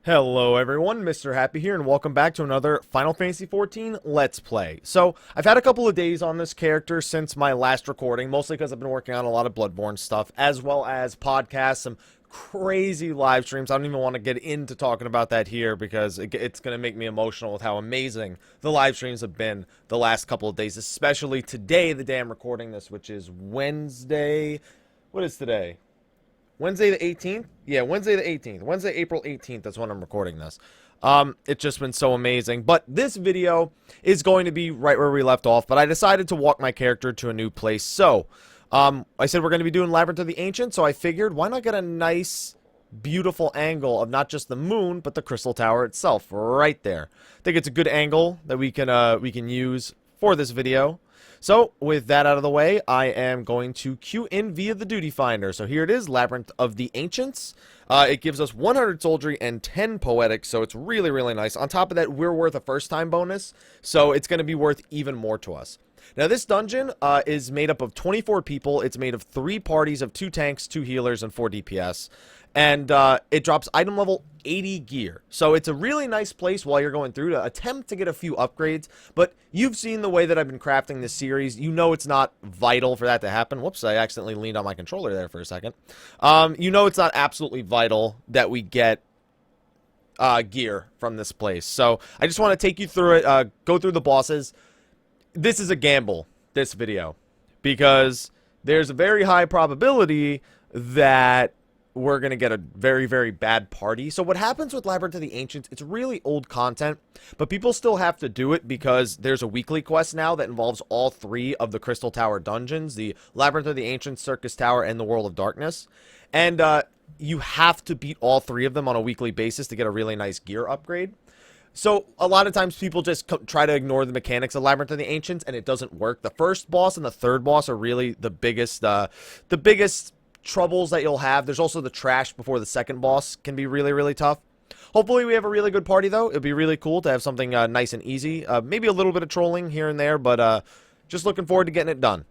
Hello everyone, Mr. Happy here, and welcome back to another Final Fantasy XIV Let's Play. So, I've had a couple of days on this character since my last recording, mostly because I've been working on a lot of Bloodborne stuff, as well as podcasts, some crazy live streams. I don't even want to get into talking about that here, because it's going to make me emotional with how amazing the live streams have been the last couple of days, especially today, the day I'm recording this, which is Wednesday. What is today? Wednesday the 18th? Yeah, Wednesday the 18th. Wednesday, April 18th. That's when I'm recording this. It's just been so amazing. But this video is going to be right where we left off. But I decided to walk my character to a new place. So, I said we're going to be doing Labyrinth of the Ancient. So I figured, why not get a nice, beautiful angle of not just the moon, but the Crystal Tower itself right there. I think it's a good angle that we can use for this video. So, with that out of the way, I am going to queue in via the Duty Finder. So here it is, Labyrinth of the Ancients. It gives us 100 Soldiery and 10 Poetic, so it's really, really nice. On top of that, we're worth a first-time bonus, so it's going to be worth even more to us. Now, this dungeon is made up of 24 people. It's made of 3 parties of 2 tanks, 2 healers, and 4 DPS. And it drops item level 80 gear. So it's a really nice place while you're going through to attempt to get a few upgrades. But you've seen the way that I've been crafting this series. You know it's not vital for that to happen. Whoops, I accidentally leaned on my controller there for a second. You know it's not absolutely vital that we get gear from this place. So I just want to take you through it, go through the bosses. This is a gamble, this video, because there's a very high probability that we're going to get a very, very bad party. So what happens with Labyrinth of the Ancients, it's really old content, but people still have to do it because there's a weekly quest now that involves all 3 of the Crystal Tower dungeons, the Labyrinth of the Ancients, Circus Tower, and the World of Darkness. And you have to beat all 3 of them on a weekly basis to get a really nice gear upgrade. So, a lot of times people just try to ignore the mechanics of Labyrinth of the Ancients, and it doesn't work. The first boss and the third boss are really the biggest troubles that you'll have. There's also the trash before the second boss can be really, really tough. Hopefully we have a really good party, though. It'd be really cool to have something nice and easy. Maybe a little bit of trolling here and there, but just looking forward to getting it done.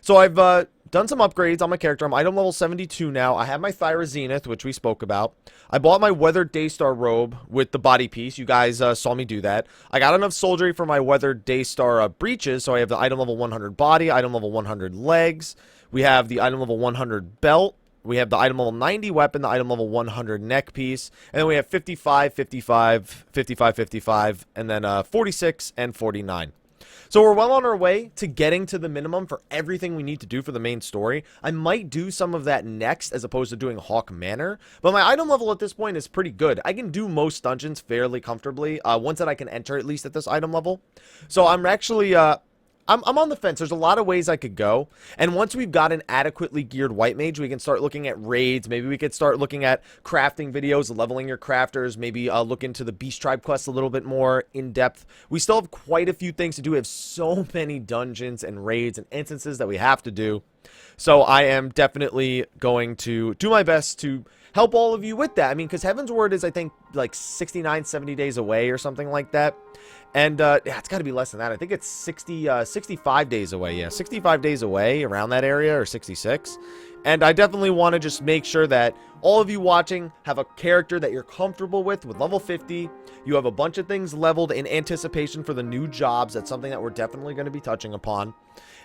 So I've done some upgrades on my character. I'm item level 72 now. I have my Thyra Zenith, which we spoke about. I bought my Weathered Daystar robe with the body piece. You guys saw me do that. I got enough soldiery for my Weathered Daystar breeches, so I have the item level 100 body, item level 100 legs. We have the item level 100 belt. We have the item level 90 weapon, the item level 100 neck piece. And then we have 55, 55, 55, 55, and then 46 and 49. So we're well on our way to getting to the minimum for everything we need to do for the main story. I might do some of that next as opposed to doing Hawk Manor. But my item level at this point is pretty good. I can do most dungeons fairly comfortably. Ones that I can enter at least at this item level. So I'm actually... I'm on the fence. There's a lot of ways I could go. And once we've got an adequately geared white mage, we can start looking at raids. Maybe we could start looking at crafting videos, leveling your crafters. Maybe look into the Beast Tribe quest a little bit more in depth. We still have quite a few things to do. We have so many dungeons and raids and instances that we have to do. So I am definitely going to do my best to help all of you with that. I mean, because Heaven's Word is, I think, like 69, 70 days away or something like that. And, yeah, it's got to be less than that. I think it's 65 days away. Yeah, 65 days away, around that area, or 66. And I definitely want to just make sure that all of you watching have a character that you're comfortable with level 50. You have a bunch of things leveled in anticipation for the new jobs. That's something that we're definitely going to be touching upon.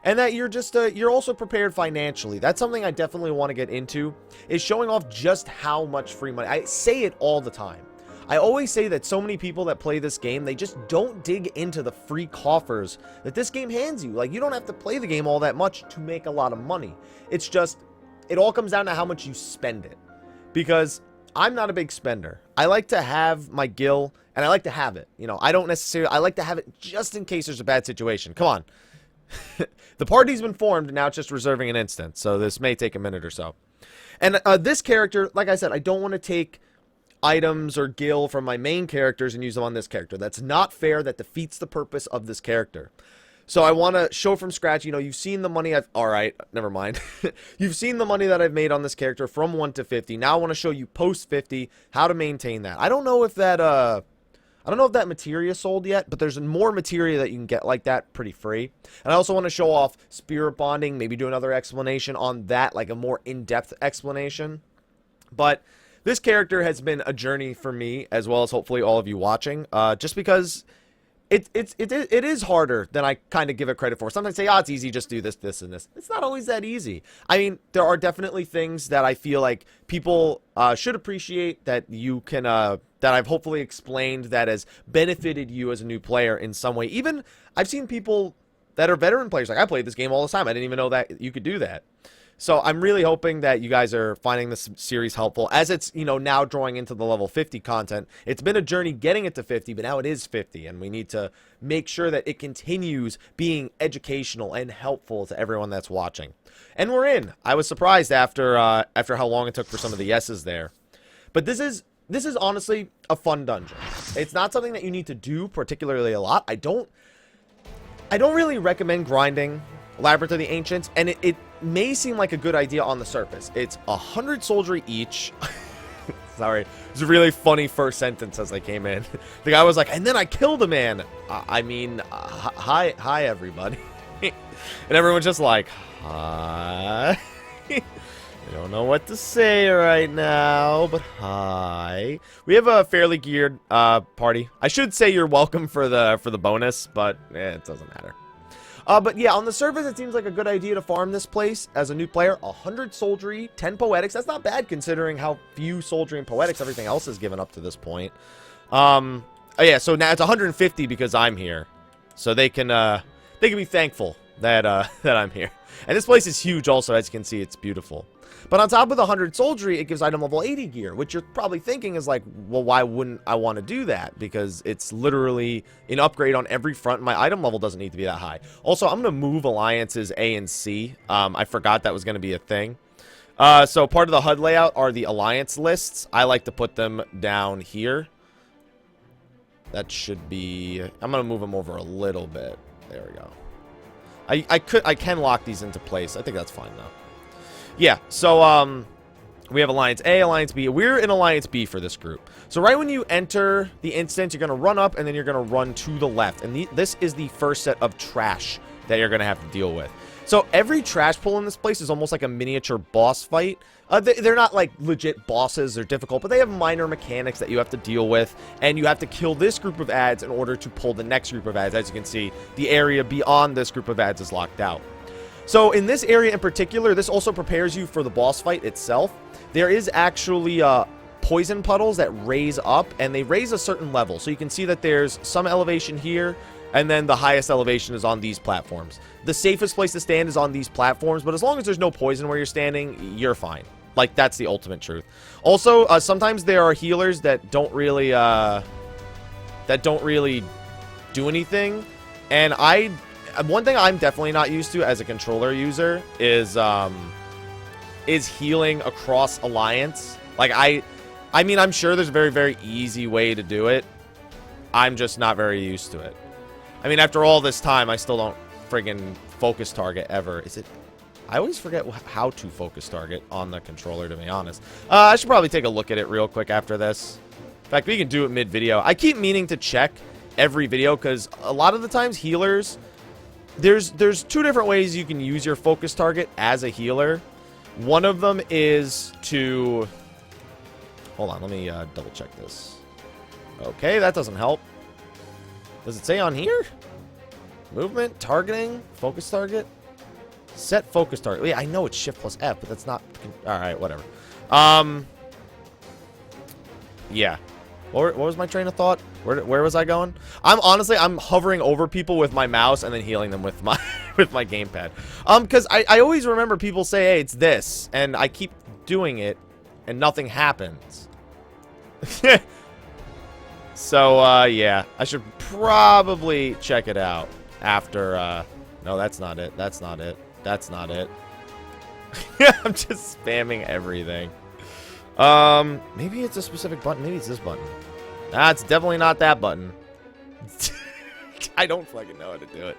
And that you're just, you're also prepared financially. That's something I definitely want to get into, is showing off just how much free money. I say it all the time. I always say that so many people that play this game, they just don't dig into the free coffers that this game hands you. Like, you don't have to play the game all that much to make a lot of money. It's just, it all comes down to how much you spend it. Because I'm not a big spender. I like to have my gil, and I like to have it. You know, I don't necessarily, I like to have it just in case there's a bad situation. Come on. The party's been formed, now it's just reserving an instance. So this may take a minute or so. And this character, like I said, I don't want to take items or gil from my main characters and use them on this character. That's not fair. That defeats the purpose of this character. So I want to show from scratch. You know, you've seen the money I've... Alright, never mind. You've seen the money that I've made on this character from 1 to 50. Now I want to show you post 50 how to maintain that. I don't know if that materia sold yet, but there's more materia that you can get like that pretty free. And I also want to show off spirit bonding, maybe do another explanation on that, like a more in-depth explanation. But this character has been a journey for me, as well as hopefully all of you watching, just because it is harder than I kind of give it credit for. Sometimes I say, oh, it's easy, just do this, this, and this. It's not always that easy. I mean, there are definitely things that I feel like people should appreciate that you can, that I've hopefully explained that has benefited you as a new player in some way. Even, I've seen people that are veteran players, like, I played this game all the time. I didn't even know that you could do that. So I'm really hoping that you guys are finding this series helpful, as it's, you know, now drawing into the level 50 content. It's been a journey getting it to 50, but now it is 50, and we need to make sure that it continues being educational and helpful to everyone that's watching. And we're in. I was surprised after how long it took for some of the yeses there. But this is honestly a fun dungeon. It's not something that you need to do particularly a lot. I don't really recommend grinding Labyrinth of the Ancients, and it may seem like a good idea on the surface. It's 100 soldiery each. Sorry, it's a really funny first sentence as I came in. The guy was like, and then I killed a man. I mean, hi everybody. And everyone's just like, hi. I don't know what to say right now, but hi. We have a fairly geared party. I should say you're welcome for the bonus, but it doesn't matter. But yeah, on the surface, it seems like a good idea to farm this place as a new player. 100 soldiery, 10 poetics. That's not bad considering how few soldiery and poetics everything else is given up to this point. Oh yeah, so now it's 150 because I'm here, so they can be thankful that that I'm here. And this place is huge also, as you can see. It's beautiful. But on top of the 100 soldiery, it gives item level 80 gear, which you're probably thinking is like, well, why wouldn't I want to do that? Because it's literally an upgrade on every front, and my item level doesn't need to be that high. Also, I'm going to move alliances A and C. I forgot that was going to be a thing. So part of the HUD layout are the alliance lists. I like to put them down here. That should be... I'm going to move them over a little bit. There we go. I can lock these into place. I think that's fine, though. Yeah, so, we have Alliance A, Alliance B. We're in Alliance B for this group. So right when you enter the instance, you're going to run up, and then you're going to run to the left. And this is the first set of trash that you're going to have to deal with. So every trash pull in this place is almost like a miniature boss fight. They're not, like, legit bosses. They're difficult, but they have minor mechanics that you have to deal with. And you have to kill this group of ads in order to pull the next group of ads. As you can see, the area beyond this group of ads is locked out. So in this area in particular, this also prepares you for the boss fight itself. There is actually poison puddles that raise up, and they raise a certain level. So you can see that there's some elevation here, and then the highest elevation is on these platforms. The safest place to stand is on these platforms, but as long as there's no poison where you're standing, you're fine. Like, that's the ultimate truth. Also, sometimes there are healers that don't really do anything, and one thing I'm definitely not used to as a controller user is healing across alliance. Like, I mean, I'm sure there's a very, very easy way to do it. I'm just not very used to it. I mean, after all this time, I still don't friggin' focus target ever. Is it? I always forget how to focus target on the controller, to be honest. I should probably take a look at it real quick after this. In fact, we can do it mid-video. I keep meaning to check every video, because a lot of the times healers... There's two different ways you can use your focus target as a healer. One of them is to... Hold on, let me double check this. Okay, that doesn't help. Does it say on here? Movement, targeting, focus target? Set focus target. Yeah, I know it's Shift plus F, but that's not... Alright, whatever. Yeah. What was my train of thought? Where was I going? I'm hovering over people with my mouse and then healing them with my gamepad. Because I always remember people say, hey, it's this, and I keep doing it and nothing happens. So yeah, I should probably check it out after no, that's not it. That's not it. That's not it. I'm just spamming everything. Maybe it's a specific button. Maybe it's this button. Nah, it's definitely not that button. I don't fucking know how to do it.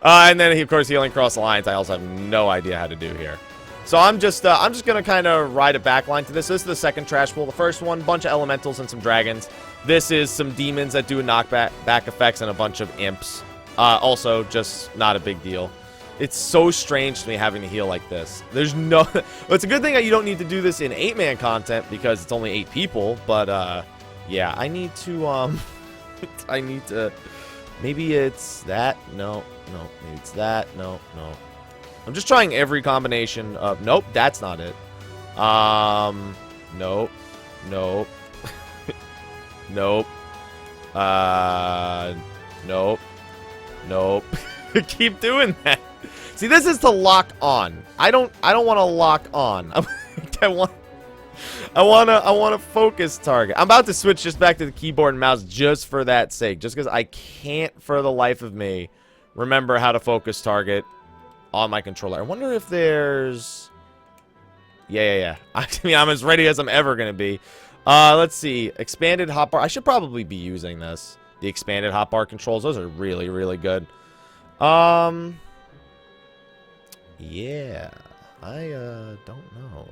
And then, of course, healing cross alliance. I also have no idea how to do here. So I'm just gonna kind of ride a backline to this. This is the second trash pool. The first one, bunch of elementals and some dragons. This is some demons that do knockback effects and a bunch of imps. Also, just not a big deal. It's so strange to me having to heal like this. There's no... Well, it's a good thing that you don't need to do this in 8-man content because it's only 8 people. But, yeah, I need to, I need to... Maybe it's that. No. Maybe it's that. No. I'm just trying every combination of... Nope, that's not it. Nope. Nope. Nope. Keep doing that. See, this is to lock on. I don't want to lock on. I want to focus target. I'm about to switch just back to the keyboard and mouse just for that sake. Just because I can't, for the life of me, remember how to focus target on my controller. I wonder if there's... Yeah. I mean, I'm as ready as I'm ever going to be. Let's see. Expanded hotbar. I should probably be using this. The expanded hotbar controls. Those are really, really good. Yeah. I, don't know.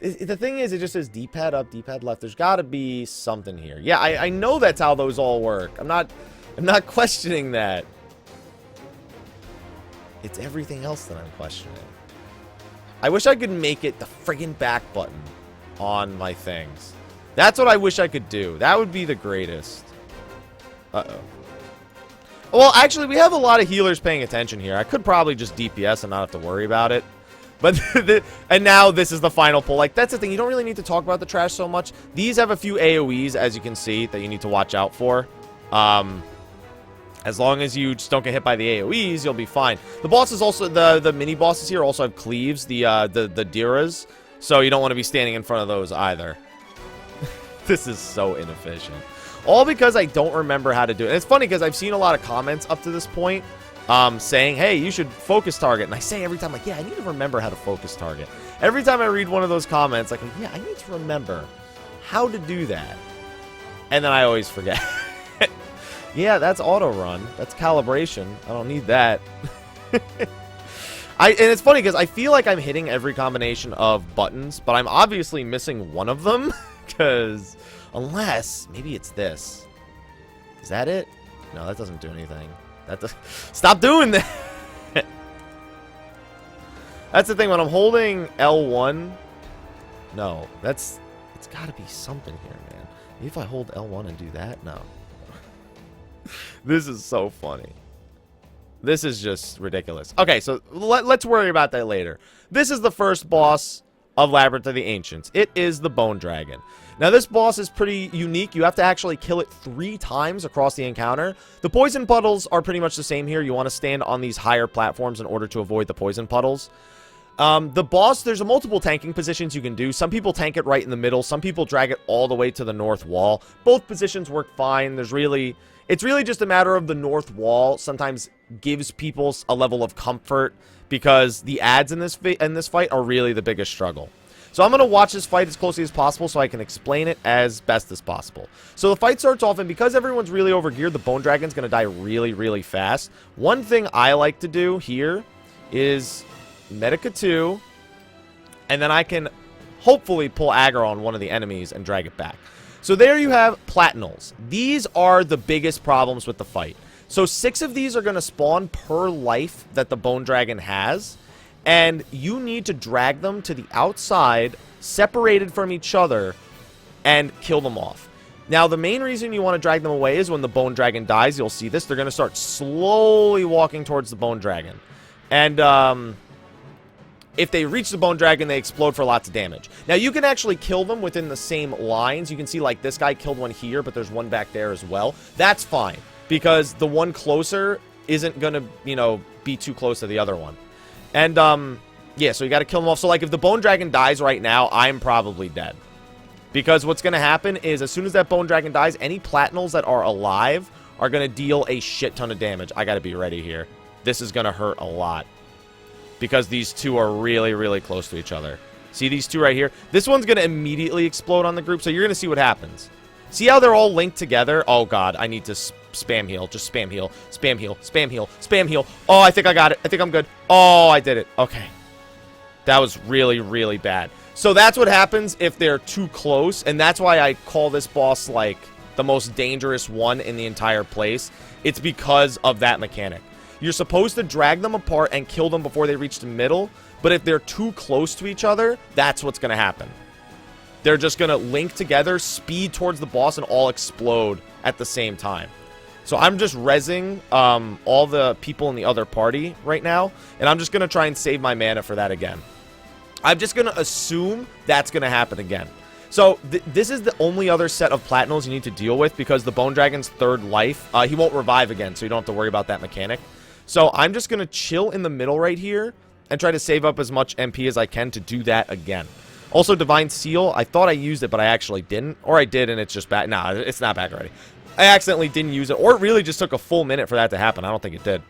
The thing is, it just says D-pad up, D-pad left. There's got to be something here. Yeah, I know that's how those all work. I'm not questioning that. It's everything else that I'm questioning. I wish I could make it the friggin' back button on my things. That's what I wish I could do. That would be the greatest. Uh-oh. Well, actually, we have a lot of healers paying attention here. I could probably just DPS and not have to worry about it. But, and now this is the final pull. Like, that's the thing. You don't really need to talk about the trash so much. These have a few AoEs, as you can see, that you need to watch out for. As long as you just don't get hit by the AoEs, you'll be fine. The bosses also, the mini bosses here also have cleaves, the Diras. So you don't want to be standing in front of those either. This is so inefficient. All because I don't remember how to do it. And it's funny because I've seen a lot of comments up to this point saying, hey, you should focus target. And I say every time, like, yeah, I need to remember how to focus target. Every time I read one of those comments, like, yeah, I need to remember how to do that. And then I always forget. Yeah, that's auto run. That's calibration. I don't need that. And it's funny because I feel like I'm hitting every combination of buttons, but I'm obviously missing one of them. Because unless maybe it's this. Is that it? No, that doesn't do anything. That does... Stop doing that. That's the thing when I'm holding L1. No, it's got to be something here, man. Maybe if I hold L1 and do that, no. This is so funny. This is just ridiculous. Okay, so let's worry about that later. This is the first boss of Labyrinth of the Ancients. It is the Bone Dragon. Now, this boss is pretty unique. You have to actually kill it 3 times across the encounter. The poison puddles are pretty much the same here. You want to stand on these higher platforms in order to avoid the poison puddles. The boss, there's multiple tanking positions you can do. Some people tank it right in the middle. Some people drag it all the way to the north wall. Both positions work fine. It's really just a matter of the north wall sometimes gives people a level of comfort because the ads in this fight are really the biggest struggle. So I'm going to watch this fight as closely as possible so I can explain it as best as possible. So the fight starts off, and because everyone's really overgeared, the Bone Dragon's going to die really, really fast. One thing I like to do here is Medica 2, and then I can hopefully pull aggro on one of the enemies and drag it back. So there you have Platinals. These are the biggest problems with the fight. So 6 of these are going to spawn per life that the Bone Dragon has. And you need to drag them to the outside, separated from each other, and kill them off. Now, the main reason you want to drag them away is when the Bone Dragon dies. You'll see this. They're going to start slowly walking towards the Bone Dragon. And, if they reach the Bone Dragon, they explode for lots of damage. Now, you can actually kill them within the same lines. You can see, like, this guy killed one here, but there's one back there as well. That's fine, because the one closer isn't going to, you know, be too close to the other one. And, yeah, so you got to kill them off. So, like, if the Bone Dragon dies right now, I'm probably dead. Because what's going to happen is, as soon as that Bone Dragon dies, any Platinals that are alive are going to deal a shit ton of damage. I got to be ready here. This is going to hurt a lot. Because these two are really, really close to each other. See these two right here? This one's going to immediately explode on the group, so you're going to see what happens. See how they're all linked together? Oh, God, I need to spam heal. Just spam heal. Spam heal. Spam heal. Spam heal. Oh, I think I got it. I think I'm good. Oh, I did it. Okay. That was really, really bad. So that's what happens if they're too close, and that's why I call this boss, like, the most dangerous one in the entire place. It's because of that mechanic. You're supposed to drag them apart and kill them before they reach the middle, but if they're too close to each other, that's what's going to happen. They're just going to link together, speed towards the boss, and all explode at the same time. So I'm just rezzing all the people in the other party right now, and I'm just going to try and save my mana for that again. I'm just going to assume that's going to happen again. So this is the only other set of Platinals you need to deal with, because the Bone Dragon's third life, he won't revive again, so you don't have to worry about that mechanic. So I'm just going to chill in the middle right here and try to save up as much MP as I can to do that again. Also, Divine Seal, I thought I used it, but I actually didn't. Or I did, and it's just back. Nah, it's not back already. I accidentally didn't use it, or it really just took a full minute for that to happen. I don't think it did.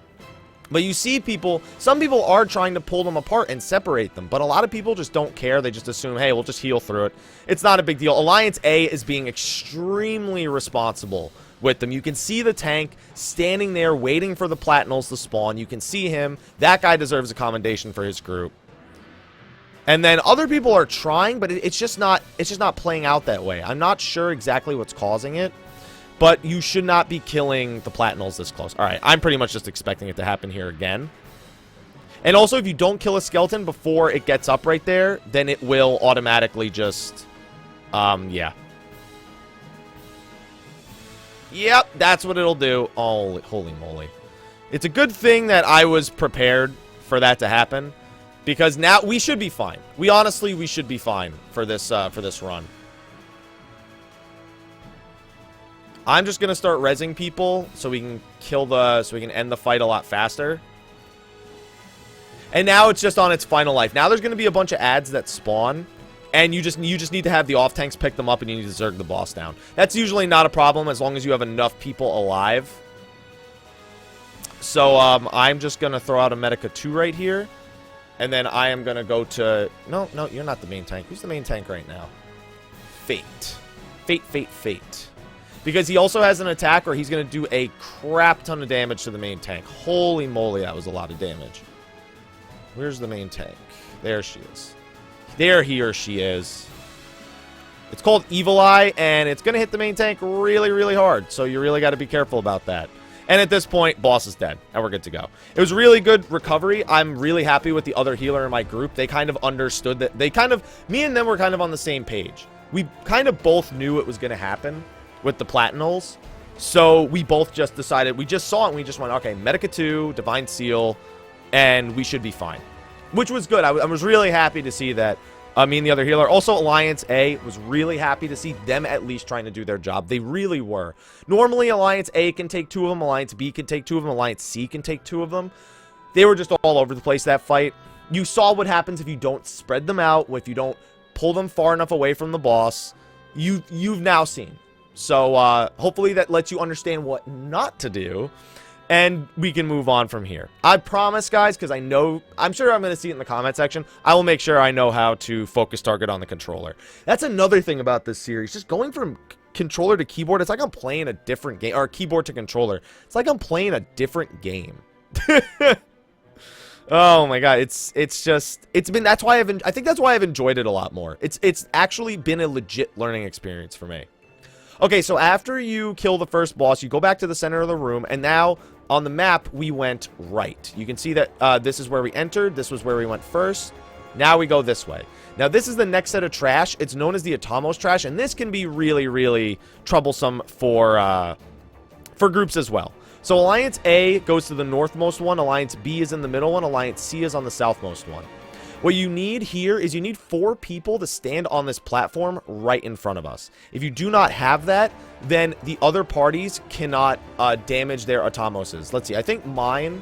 But you see people, some people are trying to pull them apart and separate them, but a lot of people just don't care. They just assume, hey, we'll just heal through it. It's not a big deal. Alliance A is being extremely responsible with them. You can see the tank standing there waiting for the Platinals to spawn. You can see him. That guy deserves a commendation for his group. And then other people are trying, but it's just not playing out that way. I'm not sure exactly what's causing it, but you should not be killing the Platinals this close. All right, I'm pretty much just expecting it to happen here again. And also, if you don't kill a skeleton before it gets up right there, then it will automatically just, yeah. Yep, that's what it'll do. Oh, holy moly. It's a good thing that I was prepared for that to happen, because now we should be fine. We should be fine for this run. I'm just gonna start rezzing people so we can end the fight a lot faster. And now it's just on its final life. Now there's gonna be a bunch of ads that spawn, and you just need to have the off tanks pick them up, and you need to zerg the boss down. That's usually not a problem as long as you have enough people alive. So I'm just gonna throw out a Medica 2 right here, and then I am gonna go to no, you're not the main tank. Who's the main tank right now? Fate. Fate. Because he also has an attack where he's going to do a crap ton of damage to the main tank. Holy moly, that was a lot of damage. Where's the main tank? There she is. There he or she is. It's called Evil Eye, and it's going to hit the main tank really, really hard. So you really got to be careful about that. And at this point, boss is dead, and we're good to go. It was really good recovery. I'm really happy with the other healer in my group. They kind of understood that. Me and them were kind of on the same page. We kind of both knew it was going to happen with the Platinals. So we both just decided, we just saw it and we just went, okay, Medica 2, Divine Seal, and we should be fine. Which was good. I was really happy to see that. Me and the other healer. Also, Alliance A was really happy to see them at least trying to do their job. They really were. Normally, Alliance A can take 2 of them. Alliance B can take 2 of them. Alliance C can take 2 of them. They were just all over the place, that fight. You saw what happens if you don't spread them out, if you don't pull them far enough away from the boss. You've now seen. So, hopefully that lets you understand what not to do, and we can move on from here. I promise, guys, because I'm sure I'm going to see it in the comment section, I will make sure I know how to focus target on the controller. That's another thing about this series. Just going from controller to keyboard, it's like I'm playing a different game, or keyboard to controller. It's like I'm playing a different game. Oh my god, that's why I think that's why I've enjoyed it a lot more. It's actually been a legit learning experience for me. Okay, so after you kill the first boss, you go back to the center of the room, and now on the map, we went right. You can see that this is where we entered. This was where we went first. Now we go this way. Now, this is the next set of trash. It's known as the Atomos trash, and this can be really, really troublesome for groups as well. So Alliance A goes to the northmost one. Alliance B is in the middle one. Alliance C is on the southmost one. What you need here is you need 4 people to stand on this platform right in front of us. If you do not have that, then the other parties cannot damage their Atomoses. Let's see. I think mine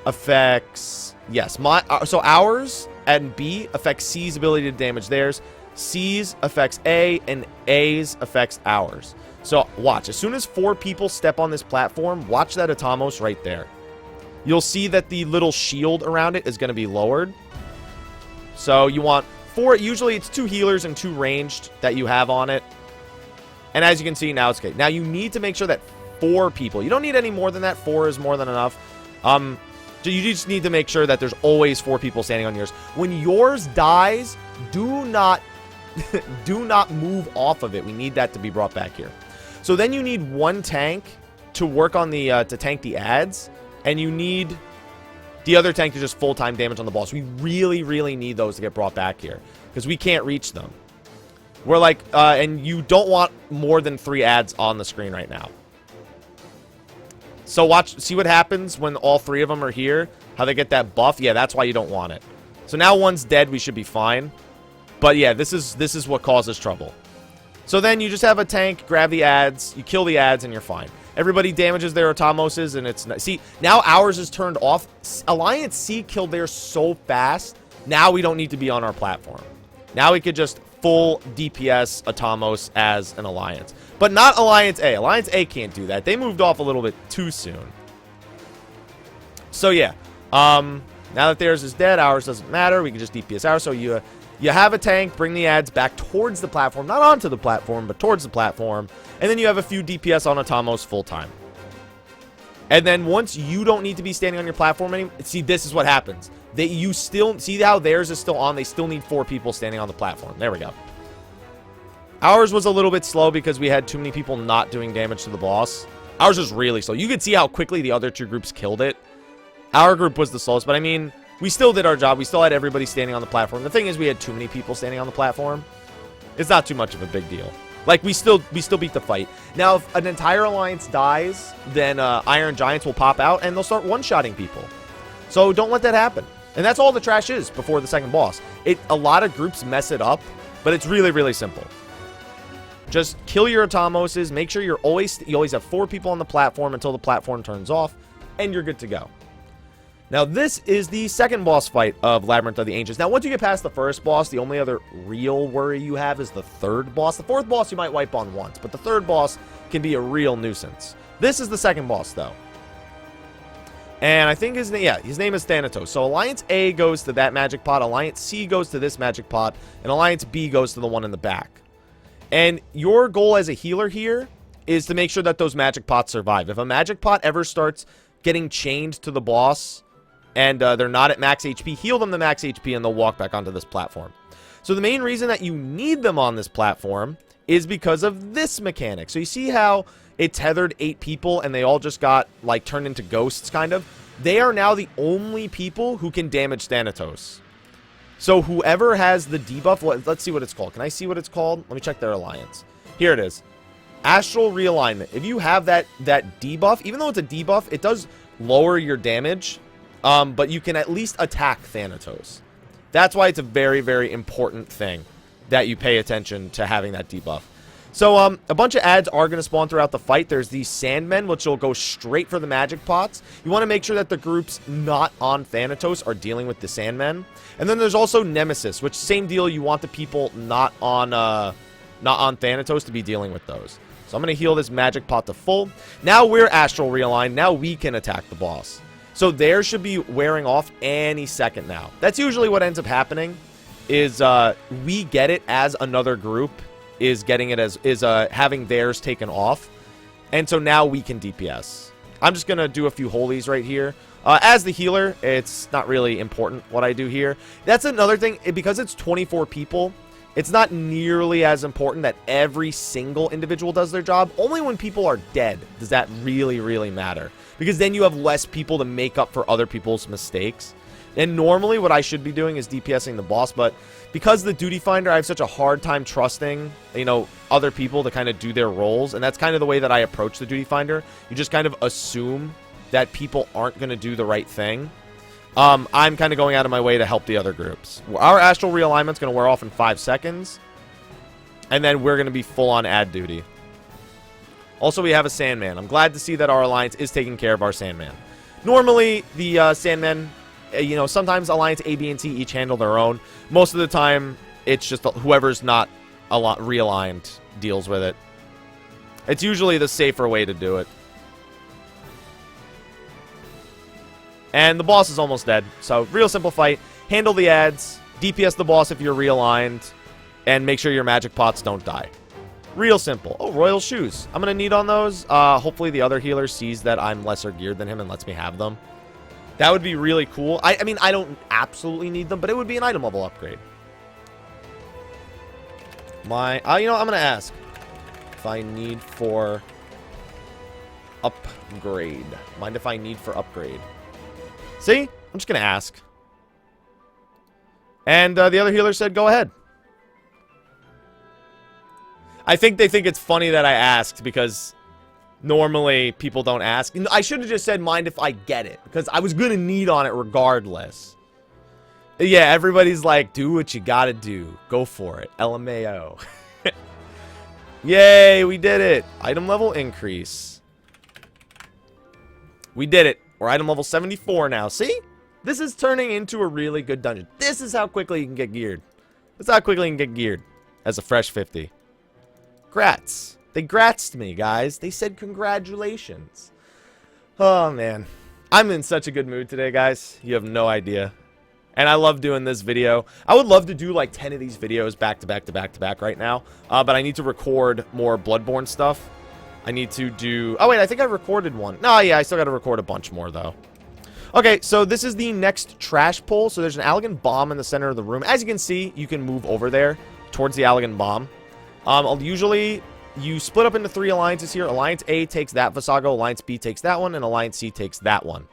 affects... Yes. So ours and B affects C's ability to damage theirs. C's affects A, and A's affects ours. So watch. As soon as 4 people step on this platform, watch that Atomos right there. You'll see that the little shield around it is going to be lowered. So you want 4, usually it's 2 healers and 2 ranged that you have on it. And as you can see, now it's okay. Now you need to make sure that 4 people, you don't need any more than that, 4 is more than enough. You just need to make sure that there's always 4 people standing on yours. When yours dies, do not move off of it. We need that to be brought back here. So then you need 1 tank to work on the, to tank the ads. And you need the other tank to just full-time damage on the boss. We really, really need those to get brought back here, because we can't reach them. We're like, and you don't want more than 3 ads on the screen right now. So see what happens when all 3 of them are here, how they get that buff. Yeah, that's why you don't want it. So now one's dead, we should be fine. But yeah, this is what causes trouble. So then you just have a tank, grab the ads, you kill the ads, and you're fine. Everybody damages their Atomoses, and it's... See, now ours is turned off. Alliance C killed theirs so fast, now we don't need to be on our platform. Now we could just full DPS Atomos as an Alliance. But not Alliance A. Alliance A can't do that. They moved off a little bit too soon. So yeah, now that theirs is dead, ours doesn't matter. We can just DPS ours. So you have a tank, bring the ads back towards the platform. Not onto the platform, but towards the platform. And then you have a few DPS on Atomos full time. And then once you don't need to be standing on your platform anymore, see, this is what happens. You still, see how theirs is still on? They still need 4 people standing on the platform. There we go. Ours was a little bit slow because we had too many people not doing damage to the boss. Ours was really slow. You could see how quickly the other 2 groups killed it. Our group was the slowest, but I mean, we still did our job. We still had everybody standing on the platform. The thing is, we had too many people standing on the platform. It's not too much of a big deal. Like, we still beat the fight. Now, if an entire alliance dies, then Iron Giants will pop out, and they'll start one-shotting people. So don't let that happen. And that's all the trash is before the second boss. A lot of groups mess it up, but it's really, really simple. Just kill your Atomoses. Make sure you always have 4 people on the platform until the platform turns off, and you're good to go. Now, this is the second boss fight of Labyrinth of the Ancients. Now, once you get past the first boss, the only other real worry you have is the third boss. The fourth boss you might wipe on once, but the third boss can be a real nuisance. This is the second boss, though. And I think his name is Thanatos. So Alliance A goes to that magic pot, Alliance C goes to this magic pot, and Alliance B goes to the one in the back. And your goal as a healer here is to make sure that those magic pots survive. If a magic pot ever starts getting chained to the boss, and they're not at max HP, heal them to max HP, and they'll walk back onto this platform. So the main reason that you need them on this platform is because of this mechanic. So you see how it tethered 8 people, and they all just got, like, turned into ghosts, kind of? They are now the only people who can damage Thanatos. So whoever has the debuff, let's see what it's called. Can I see what it's called? Let me check their alliance. Here it is. Astral Realignment. If you have that debuff, even though it's a debuff, it does lower your damage. But you can at least attack Thanatos. That's why it's a very, very important thing that you pay attention to having that debuff. So, a bunch of ads are going to spawn throughout the fight. There's these Sandmen, which will go straight for the magic pots. You want to make sure that the groups not on Thanatos are dealing with the Sandmen. And then there's also Nemesis, which same deal. You want the people not on Thanatos to be dealing with those. So I'm going to heal this magic pot to full. Now we're Astral Realigned. Now we can attack the boss. So theirs should be wearing off any second now. That's usually what ends up happening, is we get it as another group is getting it as having theirs taken off. And so now we can DPS. I'm just going to do a few holies right here. As the healer, it's not really important what I do here. That's another thing, because it's 24 people, it's not nearly as important that every single individual does their job. Only when people are dead does that really, really matter. Because then you have less people to make up for other people's mistakes. And normally what I should be doing is DPSing the boss, but because the Duty Finder, I have such a hard time trusting, you know, other people to kind of do their roles. And that's kind of the way that I approach the Duty Finder. You just kind of assume that people aren't going to do the right thing. I'm kind of going out of my way to help the other groups. Our Astral Realignment's going to wear off in 5 seconds. And then we're going to be full on ad duty. Also, we have a Sandman. I'm glad to see that our Alliance is taking care of our Sandman. Normally, the Sandmen, you know, sometimes Alliance A, B, and C each handle their own. Most of the time, it's just whoever's not realigned deals with it. It's usually the safer way to do it. And the boss is almost dead. So, real simple fight. Handle the ads. DPS the boss if you're realigned. And make sure your magic pots don't die. Real simple. Oh, royal shoes. I'm going to need on those. Hopefully the other healer sees that I'm lesser geared than him and lets me have them. That would be really cool. I mean, I don't absolutely need them, but it would be an item level upgrade. You know, I'm going to ask if I need for upgrade? Mind if I need for upgrade? See? I'm just going to ask. And the other healer said, go ahead. I think they think it's funny that I asked because normally people don't ask. I should have just said, mind if I get it? Because I was going to need on it regardless. Yeah, everybody's like, do what you got to do. Go for it. LMAO. Yay, we did it. Item level increase. We did it. We're item level 74 now. See? This is turning into a really good dungeon. This is how quickly you can get geared. This is how quickly you can get geared as a fresh 50. Grats. They gratzed me, guys. They said congratulations. Oh, man. I'm in such a good mood today, guys. You have no idea. And I love doing this video. I would love to do like 10 of these videos back to back to back to back right now. But I need to record more Bloodborne stuff. I need to do... Oh, wait. I think I recorded one. No, yeah. I still got to record a bunch more, though. Okay, so this is the next trash pull. So there's an Allegan bomb in the center of the room. As you can see, you can move over there towards the Allegan bomb. Usually, you split up into 3 alliances here. Alliance A takes that Vassago. Alliance B takes that one. And Alliance C takes that one.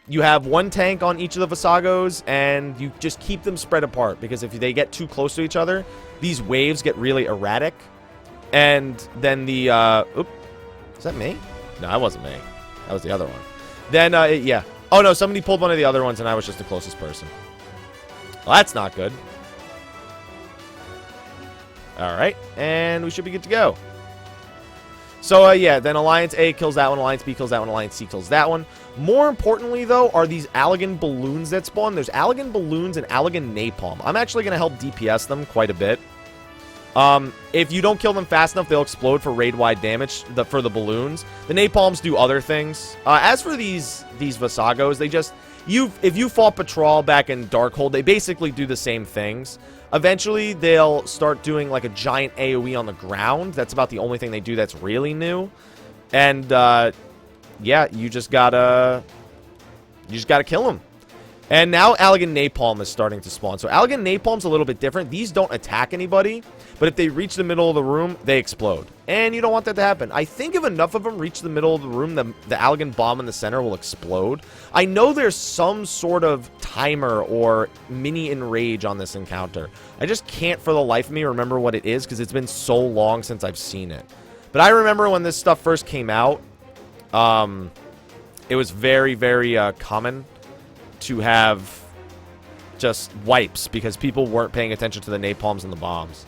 You have 1 tank on each of the Vassagos, and you just keep them spread apart. Because if they get too close to each other, these waves get really erratic. And then the... Oop. Is that me? No, that wasn't me. That was the other one. Then, yeah. Oh, no, somebody pulled one of the other ones, and I was just the closest person. Well, that's not good. Alright, and we should be good to go. So, yeah, then Alliance A kills that one, Alliance B kills that one, Alliance C kills that one. More importantly, though, are these Allegan balloons that spawn. There's Allegan balloons and Allegan napalm. I'm actually going to help DPS them quite a bit. If you don't kill them fast enough, they'll explode for raid-wide damage for the balloons. The napalms do other things. As for these Vassagos, they just... If you fought Patrol back in Darkhold, they basically do the same things. Eventually, they'll start doing like a giant AoE on the ground. That's about the only thing they do that's really new. And, yeah, you just gotta kill them. And now Allegan Napalm is starting to spawn. So Allegan Napalm's a little bit different. These don't attack anybody, but if they reach the middle of the room, they explode. And you don't want that to happen. I think if enough of them reach the middle of the room, the Allegan bomb in the center will explode. I know there's some sort of timer or mini enrage on this encounter. I just can't for the life of me remember what it is because it's been so long since I've seen it. But I remember when this stuff first came out, it was very, very common to have just wipes because people weren't paying attention to the napalms and the bombs.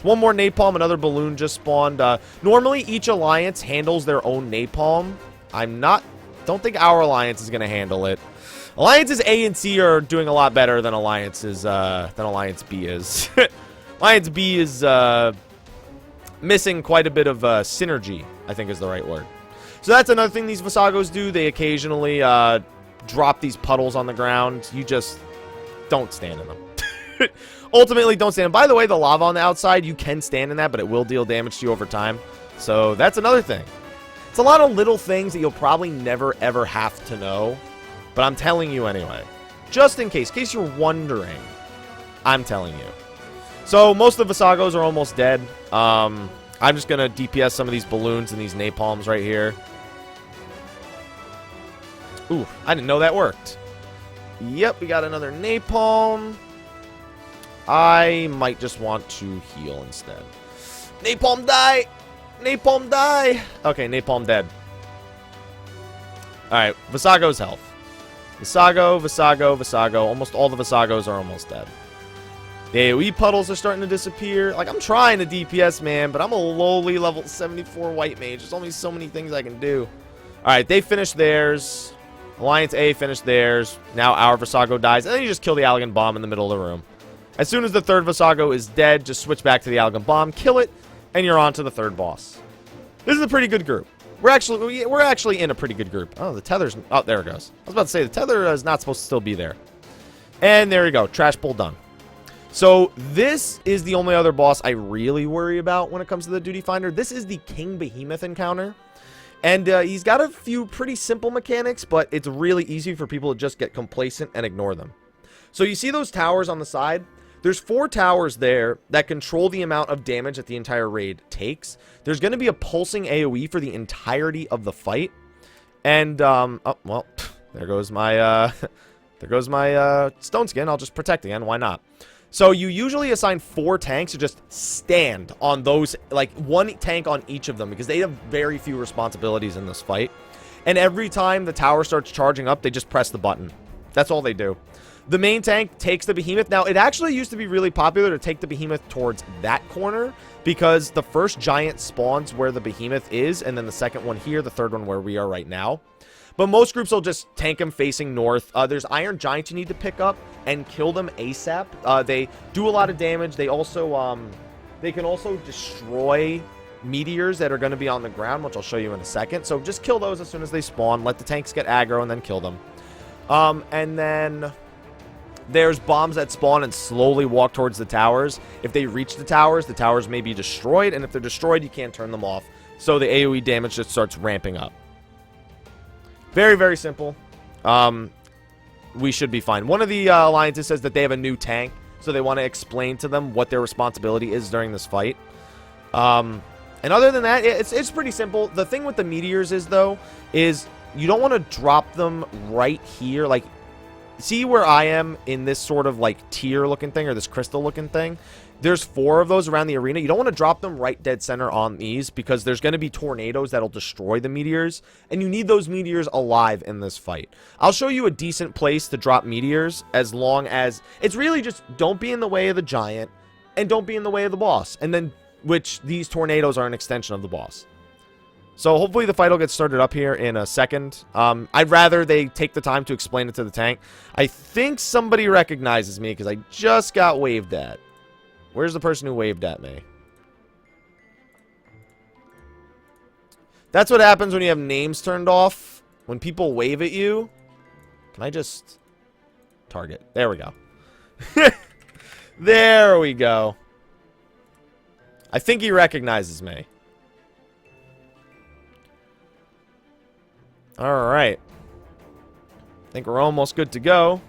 One more napalm, another balloon just spawned. Normally, each alliance handles their own napalm. Don't think our alliance is going to handle it. Alliances A and C are doing a lot better than Alliance B is. Alliance B is missing quite a bit of synergy, I think is the right word. So that's another thing these Vassagos do. They occasionally drop these puddles on the ground. You just don't stand in them. Ultimately, don't stand. By the way, the lava on the outside, you can stand in that, but it will deal damage to you over time. So that's another thing. It's a lot of little things that you'll probably never, ever have to know. But I'm telling you anyway. Just in case you're wondering, I'm telling you. So most of the Vassagos are almost dead. I'm just going to DPS some of these balloons and these napalms right here. Ooh, I didn't know that worked. Yep, we got another napalm. I might just want to heal instead. Napalm die! Napalm die! Okay, napalm dead. Alright, Vassago's health. Vassago, Vassago, Vassago. Almost all the Vassagos are almost dead. The AoE puddles are starting to disappear. Like, I'm trying to DPS, man, but I'm a lowly level 74 white mage. There's only so many things I can do. Alright, they finished theirs. Alliance A finished theirs. Now our Vassago dies. And then you just kill the Allegan bomb in the middle of the room. As soon as the third Vassago is dead, just switch back to the Allegan bomb, kill it, and you're on to the third boss. This is a pretty good group. We're actually in a pretty good group. Oh, the tether's... Oh, there it goes. I was about to say, the tether is not supposed to still be there. And there we go. Trash pull done. So, this is the only other boss I really worry about when it comes to the Duty Finder. This is the King Behemoth encounter. And he's got a few pretty simple mechanics, but it's really easy for people to just get complacent and ignore them. So, you see those towers on the side? there's 4 towers there that control the amount of damage that the entire raid takes. There's going to be a pulsing AoE for the entirety of the fight. And, oh, well, there goes my, stone skin. I'll just protect again. Why not? So you usually assign 4 tanks to just stand on those, like 1 tank on each of them, because they have very few responsibilities in this fight. And every time the tower starts charging up, they just press the button. That's all they do. The main tank takes the Behemoth. Now, it actually used to be really popular to take the Behemoth towards that corner, because the first giant spawns where the Behemoth is, and then the second one here, the third one where we are right now. But most groups will just tank them facing north. There's Iron Giants you need to pick up and kill them ASAP. They do a lot of damage. They also, they can also destroy meteors that are going to be on the ground, which I'll show you in a second. So just kill those as soon as they spawn. Let the tanks get aggro and then kill them. And then there's bombs that spawn and slowly walk towards the towers. If they reach the towers may be destroyed. And if they're destroyed, you can't turn them off. So the AoE damage just starts ramping up. Very, very simple. We should be fine. One of the alliances says that they have a new tank, so they want to explain to them what their responsibility is during this fight. And other than that, it's pretty simple. The thing with the meteors is, though, is you don't want to drop them right here. Like, see where I am in this sort of, like, tier-looking thing, or this crystal-looking thing? There's 4 of those around the arena. You don't want to drop them right dead center on these, because there's going to be tornadoes that'll destroy the meteors, and you need those meteors alive in this fight. I'll show you a decent place to drop meteors, as long as it's really just don't be in the way of the giant, and don't be in the way of the boss, and then which these tornadoes are an extension of the boss. So hopefully the fight will get started up here in a second. I'd rather they take the time to explain it to the tank. I think somebody recognizes me because I just got waved at. Where's the person who waved at me? That's what happens when you have names turned off. When people wave at you. Can I just target? There we go. There we go. I think he recognizes me. Alright. I think we're almost good to go.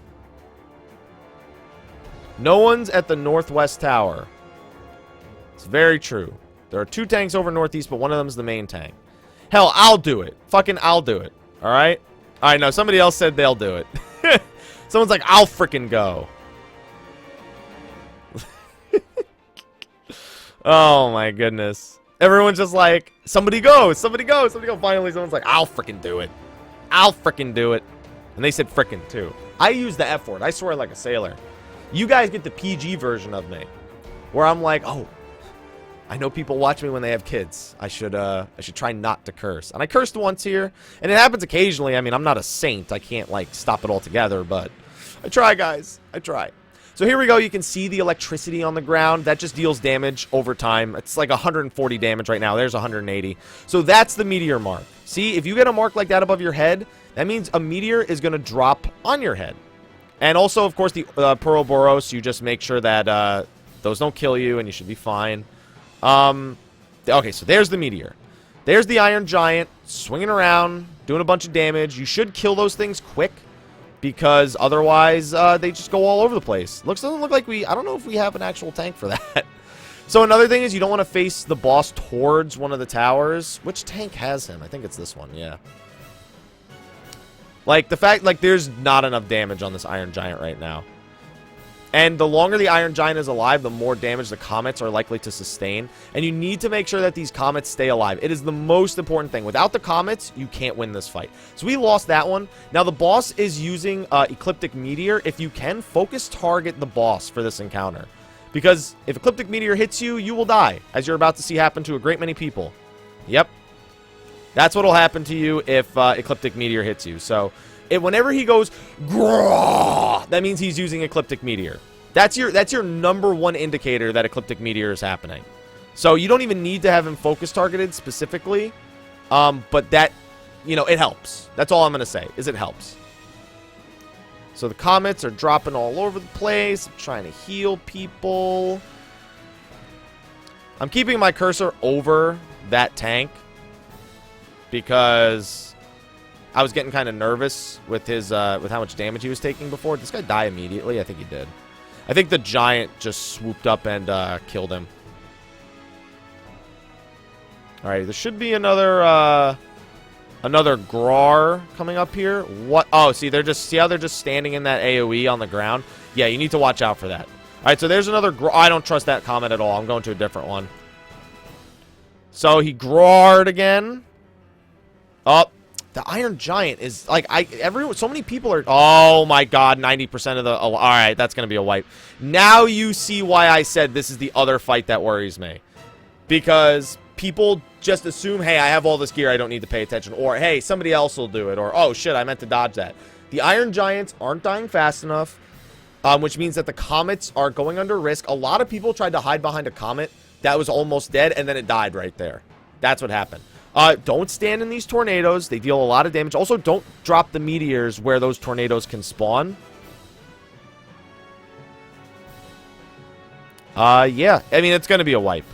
No one's at the northwest tower. It's very true. There are 2 tanks over northeast, but one of them's the main tank. Hell, I'll do it. Fucking I'll do it. Alright? Alright, no, somebody else said they'll do it. Someone's like, I'll freaking go. Oh my goodness. Everyone's just like, somebody go, somebody go, somebody go. Finally, someone's like, I'll freaking do it. I'll freaking do it. And they said freaking too. I use the F word. I swear like a sailor. You guys get the PG version of me, where I'm like, oh, I know people watch me when they have kids. I should try not to curse. And I cursed once here, and it happens occasionally. I mean, I'm not a saint. I can't, like, stop it altogether, but I try, guys. I try. So here we go. You can see the electricity on the ground. That just deals damage over time. It's like 140 damage right now. There's 180. So that's the meteor mark. See, if you get a mark like that above your head, that means a meteor is going to drop on your head. And also, of course, the Peroboros, you just make sure that those don't kill you, and you should be fine. Okay, so there's the meteor. There's the Iron Giant swinging around, doing a bunch of damage. You should kill those things quick, because otherwise they just go all over the place. Doesn't look like I don't know if we have an actual tank for that. So another thing is you don't want to face the boss towards one of the towers. Which tank has him? I think it's this one, yeah. Like, the fact, like, there's not enough damage on this Iron Giant right now. And the longer the Iron Giant is alive, the more damage the comets are likely to sustain. And you need to make sure that these comets stay alive. It is the most important thing. Without the comets, you can't win this fight. So we lost that one. Now, the boss is using Ecliptic Meteor. If you can, focus target the boss for this encounter. Because if Ecliptic Meteor hits you, you will die, as you're about to see happen to a great many people. Yep. That's what will happen to you if Ecliptic Meteor hits you. So, whenever he goes, Grah, that means he's using Ecliptic Meteor. That's your #1 indicator that Ecliptic Meteor is happening. So, you don't even need to have him focus targeted specifically. But that, you know, it helps. That's all I'm going to say, is it helps. So, the comets are dropping all over the place. I'm trying to heal people. I'm keeping my cursor over that tank, because I was getting kind of nervous with his with how much damage he was taking before. Did this guy die immediately? I think he did. I think the giant just swooped up and killed him. Alright, there should be another Grar coming up here. What? Oh, see, see how they're just standing in that AoE on the ground? Yeah, you need to watch out for that. Alright, so there's another Grar. I don't trust that comment at all. I'm going to a different one. So he Grar'd again. Oh, the Iron Giant is like so many people are. Oh my God, 90% of the. Oh, all right, that's gonna be a wipe. Now you see why I said this is the other fight that worries me, because people just assume, hey, I have all this gear, I don't need to pay attention, or hey, somebody else will do it, or oh shit, I meant to dodge that. The Iron Giants aren't dying fast enough, which means that the comets are going under risk. A lot of people tried to hide behind a comet that was almost dead, and then it died right there. That's what happened. Don't stand in these tornadoes. They deal a lot of damage. Also, don't drop the meteors where those tornadoes can spawn. Yeah. I mean, it's going to be a wipe.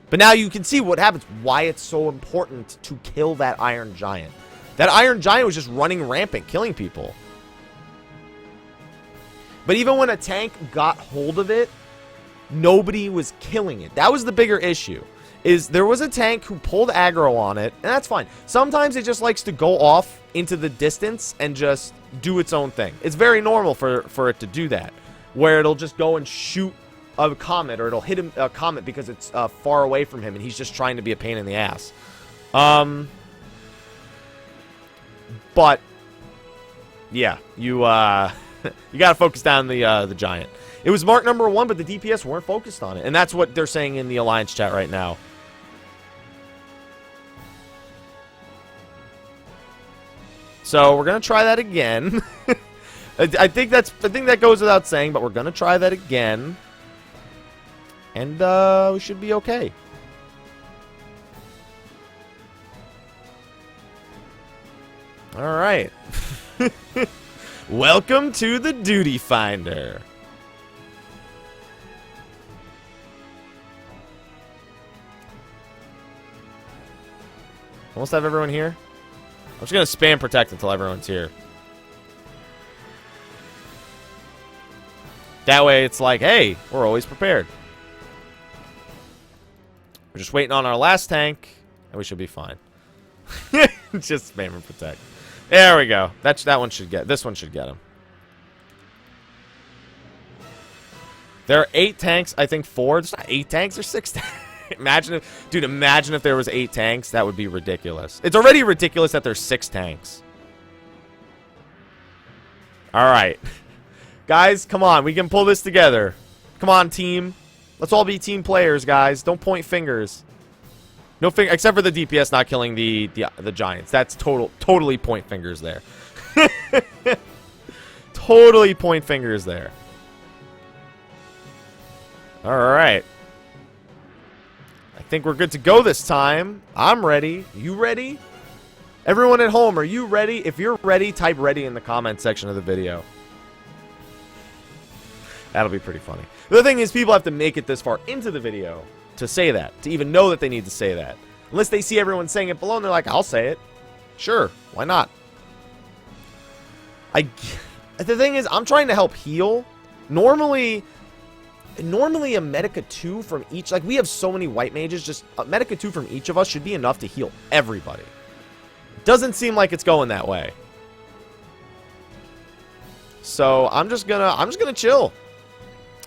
But now you can see what happens. Why it's so important to kill that Iron Giant. That Iron Giant was just running rampant, killing people. But even when a tank got hold of it, nobody was killing it. That was the bigger issue. Is there was a tank who pulled aggro on it, and that's fine. Sometimes it just likes to go off into the distance and just do its own thing. It's very normal for it to do that, where it'll just go and shoot a comet, or it'll hit a comet because it's far away from him, and he's just trying to be a pain in the ass. But yeah, you you gotta focus down the giant. It was marked number 1, but the DPS weren't focused on it, and that's what they're saying in the Alliance chat right now. So we're gonna try that again. I think that goes without saying, but we're gonna try that again, and we should be okay. All right. Welcome to the Duty Finder. Almost have everyone here. I'm just going to spam protect until everyone's here. That way it's like, hey, we're always prepared. We're just waiting on our last tank, and we should be fine. Just spam and protect. There we go. That one should get. This one should get him. There are 8 tanks. I think 4. There's not 8 tanks. There's 6 tanks. Imagine if there was 8 tanks. That would be ridiculous. It's already ridiculous that there's 6 tanks. Alright. Guys, come on. We can pull this together. Come on, team. Let's all be team players, guys. Don't point fingers. No finger, except for the DPS not killing the giants. That's totally point fingers there. Totally point fingers there. Alright. I think we're good to go this time. I'm ready. You ready? Everyone at home, are you ready? If you're ready, type ready in the comment section of the video. That'll be pretty funny. The thing is, people have to make it this far into the video to say that, to even know that they need to say that. Unless they see everyone saying it below and they're like, I'll say it. Sure, why not? The thing is, I'm trying to help heal. Normally a Medica 2 from each, like we have so many white mages, just a Medica 2 from each of us should be enough to heal everybody. Doesn't seem like it's going that way. So I'm just gonna chill.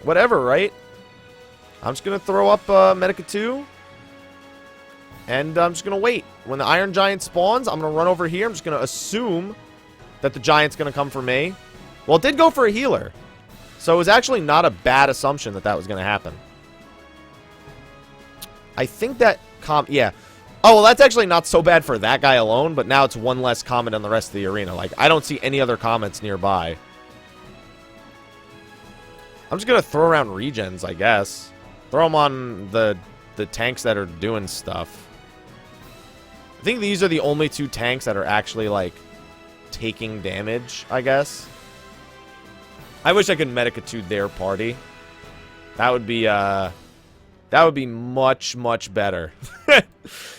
Whatever, right? I'm just gonna throw up Medica 2. And I'm just gonna wait. When the Iron Giant spawns, I'm gonna run over here. I'm just gonna assume that the Giant's gonna come for me. Well, it did go for a healer. So it was actually not a bad assumption that was gonna happen. I think that yeah. Oh, well, that's actually not so bad for that guy alone, but now it's one less comet on the rest of the arena. Like, I don't see any other comets nearby. I'm just gonna throw around regens, I guess. Throw them on the tanks that are doing stuff. I think these are the only 2 tanks that are actually, like, taking damage, I guess. I wish I could Medica 2 their party. That would be much, much better.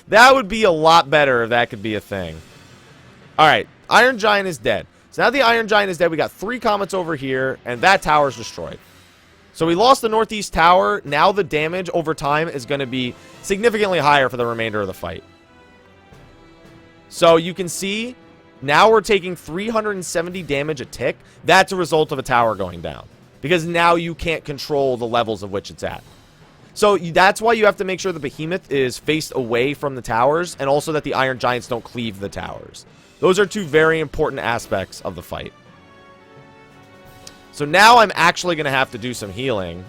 That would be a lot better if that could be a thing. Alright, Iron Giant is dead. So now the Iron Giant is dead. We got 3 comets over here, and that tower's destroyed. So we lost the northeast tower. Now the damage over time is going to be significantly higher for the remainder of the fight. So you can see now we're taking 370 damage a tick. That's a result of a tower going down. Because now you can't control the levels of which it's at. So that's why you have to make sure the Behemoth is faced away from the towers. And also that the Iron Giants don't cleave the towers. Those are two very important aspects of the fight. So now I'm actually going to have to do some healing.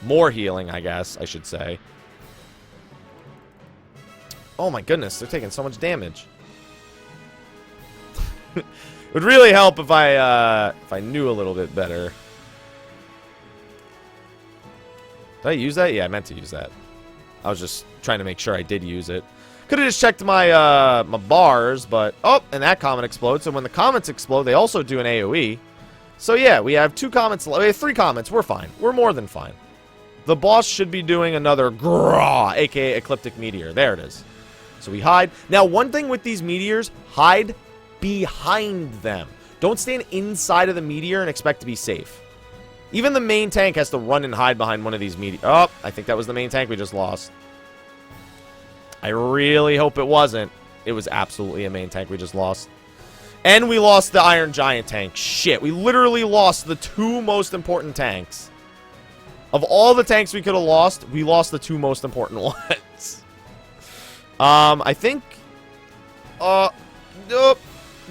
More healing, I guess, I should say. Oh my goodness, they're taking so much damage. It would really help if I knew a little bit better. Did I use that? Yeah, I meant to use that. I was just trying to make sure I did use it. Could have just checked my my bars, but... Oh, and that comet explodes. So when the comets explode, they also do an AoE. So yeah, we have 2 comets. We have 3 comets. We're fine. We're more than fine. The boss should be doing another Grah, aka Ecliptic Meteor. There it is. So we hide. Now, one thing with these meteors, hide behind them. Don't stand inside of the meteor and expect to be safe. Even the main tank has to run and hide behind one of these meteors. Oh, I think that was the main tank we just lost. I really hope it wasn't. It was absolutely a main tank we just lost. And we lost the Iron Giant tank. Shit, we literally lost the 2 most important tanks. Of all the tanks we could have lost, we lost the 2 most important ones. I think... Nope.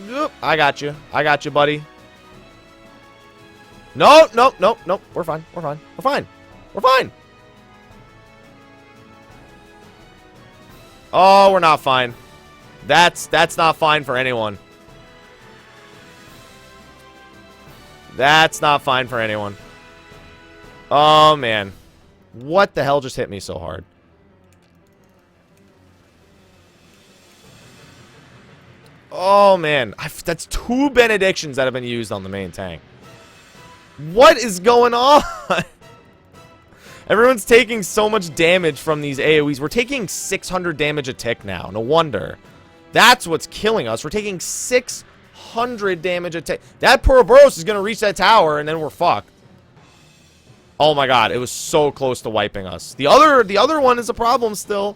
Nope. I got you. I got you, buddy. No, no, no, no. We're fine. We're fine. We're fine. We're fine. Oh, we're not fine. That's not fine for anyone. That's not fine for anyone. Oh, man. What the hell just hit me so hard? Oh, man. That's 2 benedictions that have been used on the main tank. What is going on? Everyone's taking so much damage from these AoEs. We're taking 600 damage a tick now. No wonder. That's what's killing us. We're taking 600 damage a tick. That Ouroboros is going to reach that tower, and then we're fucked. Oh my god, it was so close to wiping us. The other one is a problem still.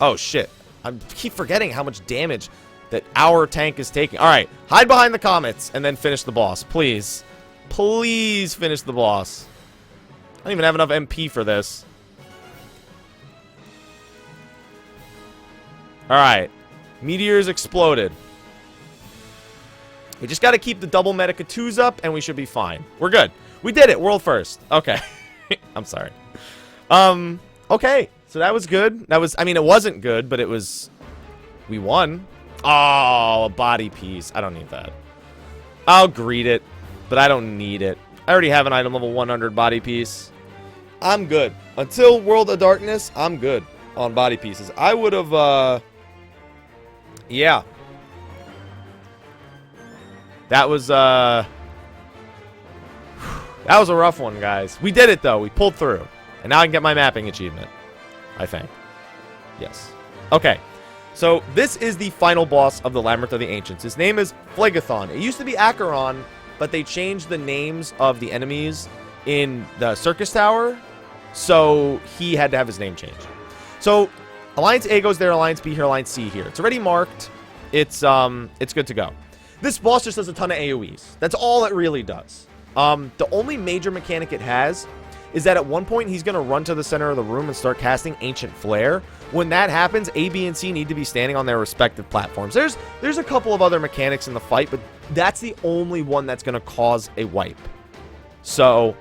Oh shit. I keep forgetting how much damage that our tank is taking. Alright, hide behind the comets and then finish the boss. Please. Please finish the boss. I don't even have enough MP for this. Alright. Meteors exploded. We just got to keep the double Medica 2s up, and we should be fine. We're good. We did it. World first. Okay. I'm sorry. Okay. So that was good. That was, I mean, it wasn't good, but it was... We won. Oh, a body piece. I don't need that. I'll greet it, but I don't need it. I already have an item level 100 body piece. I'm good. Until World of Darkness, I'm good on body pieces. I would have, yeah. That was a rough one, guys. We did it, though. We pulled through. And now I can get my mapping achievement. I think. Yes. Okay. So, this is the final boss of the Labyrinth of the Ancients. His name is Phlegethon. It used to be Acheron, but they changed the names of the enemies in the Circus Tower. So, he had to have his name changed. So, Alliance A goes there, Alliance B here, Alliance C here. It's already marked. It's good to go. This boss just does a ton of AoEs. That's all it really does. The only major mechanic it has is that at one point he's going to run to the center of the room and start casting Ancient Flare. When that happens, A, B, and C need to be standing on their respective platforms. There's a couple of other mechanics in the fight, but that's the only one that's going to cause a wipe. So,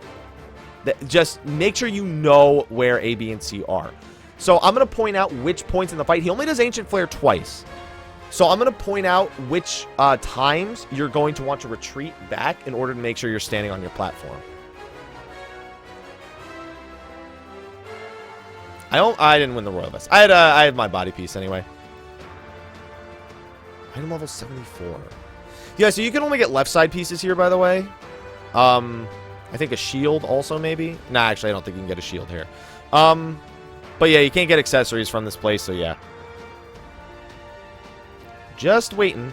just make sure you know where A, B, and C are. So, I'm going to point out which points in the fight. He only does Ancient Flare twice. So I'm going to point out which times you're going to want to retreat back in order to make sure you're standing on your platform. I didn't win the Royal Vest. I had my body piece anyway. Item level 74. Yeah, so you can only get left side pieces here, by the way. I think a shield also, maybe. Nah, actually, I don't think you can get a shield here. But yeah, you can't get accessories from this place, so yeah. Just waiting.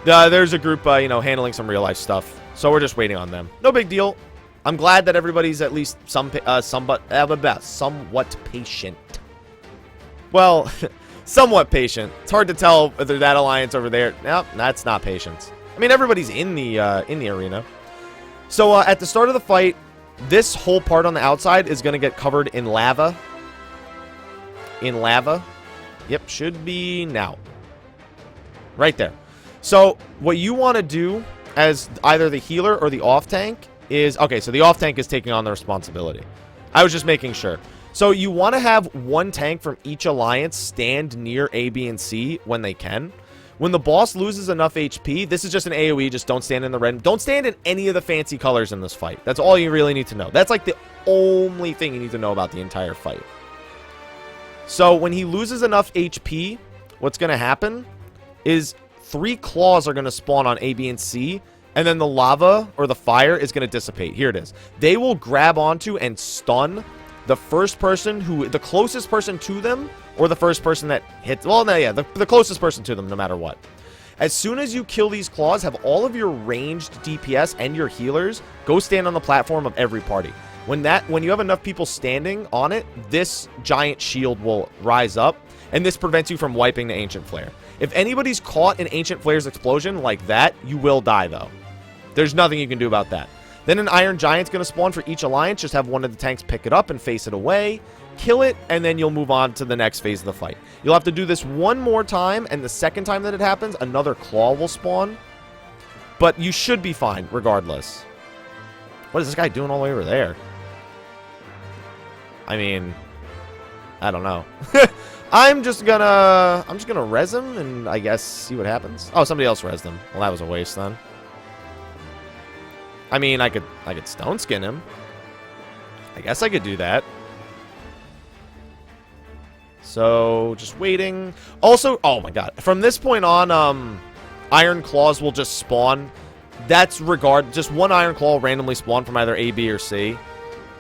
There's a group, you know, handling some real life stuff. So we're just waiting on them. No big deal. I'm glad that everybody's at least somewhat patient. Well, somewhat patient. It's hard to tell whether that alliance over there. Nope, that's not patience. I mean, everybody's in the arena. So at the start of the fight, this whole part on the outside is going to get covered in lava. In lava. Yep, should be now. Right there. So what you want to do as either the healer or the off tank is... Okay, so the off tank is taking on the responsibility. I was just making sure. So you want to have one tank from each alliance stand near A, B, and C when they can. When the boss loses enough HP, this is just an AoE, just don't stand in the red. Don't stand in any of the fancy colors in this fight. That's all you really need to know. That's like the only thing you need to know about the entire fight. So when he loses enough HP, what's going to happen is 3 claws are going to spawn on A, B, and C, and then the lava or the fire is going to dissipate. Here it is. They will grab onto and stun the first person the closest person to them, or the first person that hits, well, no, yeah, the closest person to them, no matter what. As soon as you kill these claws, have all of your ranged DPS and your healers go stand on the platform of every party. When you have enough people standing on it, this giant shield will rise up, and this prevents you from wiping the Ancient Flare. If anybody's caught in Ancient Flare's explosion like that, you will die, though. There's nothing you can do about that. Then an Iron Giant's going to spawn for each alliance. Just have one of the tanks pick it up and face it away. Kill it, and then you'll move on to the next phase of the fight. You'll have to do this one more time, and the second time that it happens, another claw will spawn. But you should be fine, regardless. What is this guy doing all the way over there? I mean, I don't know. I'm just gonna res him, and I guess see what happens. Oh, somebody else resed him. Well, that was a waste then. I mean, I could stone skin him. I guess I could do that. So, just waiting. Also, oh my god. From this point on, Iron Claws will just spawn. That's just one Iron Claw will randomly spawn from either A, B, or C.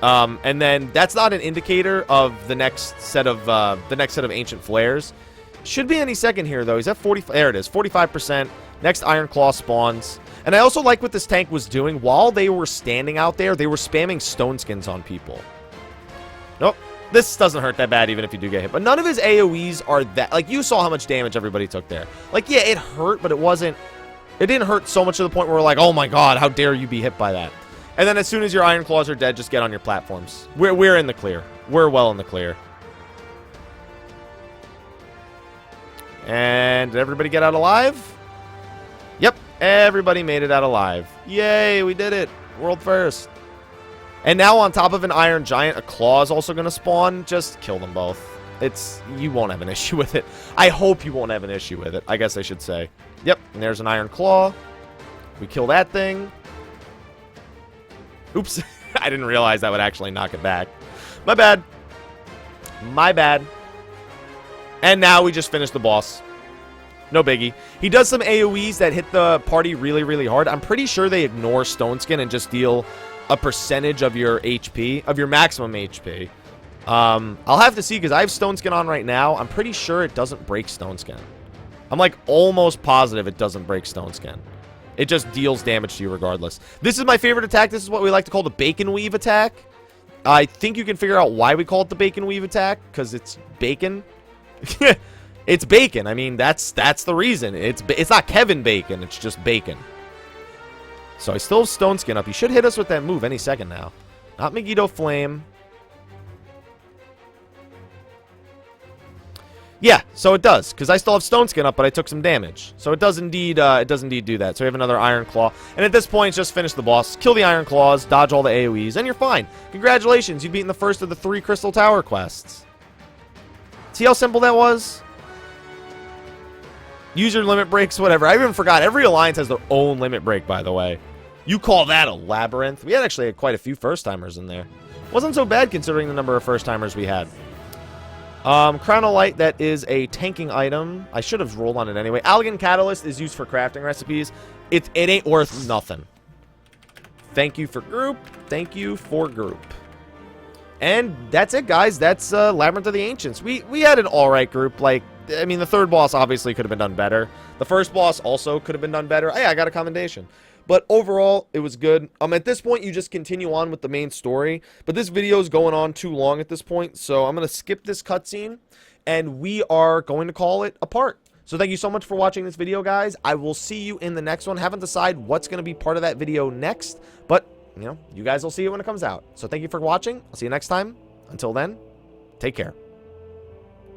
And then that's not an indicator of the next set of Ancient Flares. Should be any second here, though. He's at 40. There it is, 45%. Next Iron Claw spawns. And I also like what this tank was doing. While they were standing out there, they were spamming stone skins on people. Nope. This doesn't hurt that bad even if you do get hit. But none of his AoEs are that... Like, you saw how much damage everybody took there. Like, yeah, it hurt, but it wasn't... It didn't hurt so much to the point where we're like, oh my god, how dare you be hit by that. And then as soon as your Iron Claws are dead, just get on your platforms. We're in the clear. We're well in the clear. And did everybody get out alive? Yep, everybody made it out alive. Yay, we did it. World first. And now on top of an Iron Giant, a Claw is also going to spawn. Just kill them both. You won't have an issue with it. I hope you won't have an issue with it, I guess I should say. Yep, and there's an Iron Claw. We kill that thing. Oops, I didn't realize that would actually knock it back. My bad. My bad. And now we just finished the boss. No biggie. He does some AoEs that hit the party really, really hard. I'm pretty sure they ignore Stone Skin and just deal a percentage of your HP, of your maximum HP. I'll have to see because I have Stone Skin on right now. I'm pretty sure it doesn't break Stone Skin. I'm like almost positive it doesn't break Stone Skin. It just deals damage to you regardless. This is my favorite attack. This is what we like to call the Bacon Weave attack. I think you can figure out why we call it the Bacon Weave attack, because it's bacon. It's bacon. I mean, that's the reason. It's not Kevin Bacon. It's just bacon. So I still have Stone Skin up. He should hit us with that move any second now. Not Megiddo Flame. Yeah, so it does, because I still have Stone Skin up, but I took some damage. So it does indeed do that. So we have another Iron Claw. And at this point, just finish the boss. Kill the Iron Claws, dodge all the AoEs, and you're fine. Congratulations, you've beaten the first of the 3 Crystal Tower quests. See how simple that was? Use your limit breaks, whatever. I even forgot. Every alliance has their own limit break, by the way. You call that a labyrinth? We had actually quite a few first-timers in there. Wasn't so bad considering the number of first-timers we had. Crown of Light, that is a tanking item. I should have rolled on it anyway. Allegan Catalyst is used for crafting recipes. It ain't worth nothing. Thank you for group. Thank you for group. And that's it, guys. That's Labyrinth of the Ancients. We had an alright group. Like, I mean, the third boss obviously could have been done better. The first boss also could have been done better. Oh, yeah, I got a commendation. But overall, it was good. At this point, you just continue on with the main story. But this video is going on too long at this point, so I'm going to skip this cutscene, and we are going to call it a part. So thank you so much for watching this video, guys. I will see you in the next one. Haven't decided what's going to be part of that video next, but, you know, you guys will see it when it comes out. So thank you for watching. I'll see you next time. Until then, take care.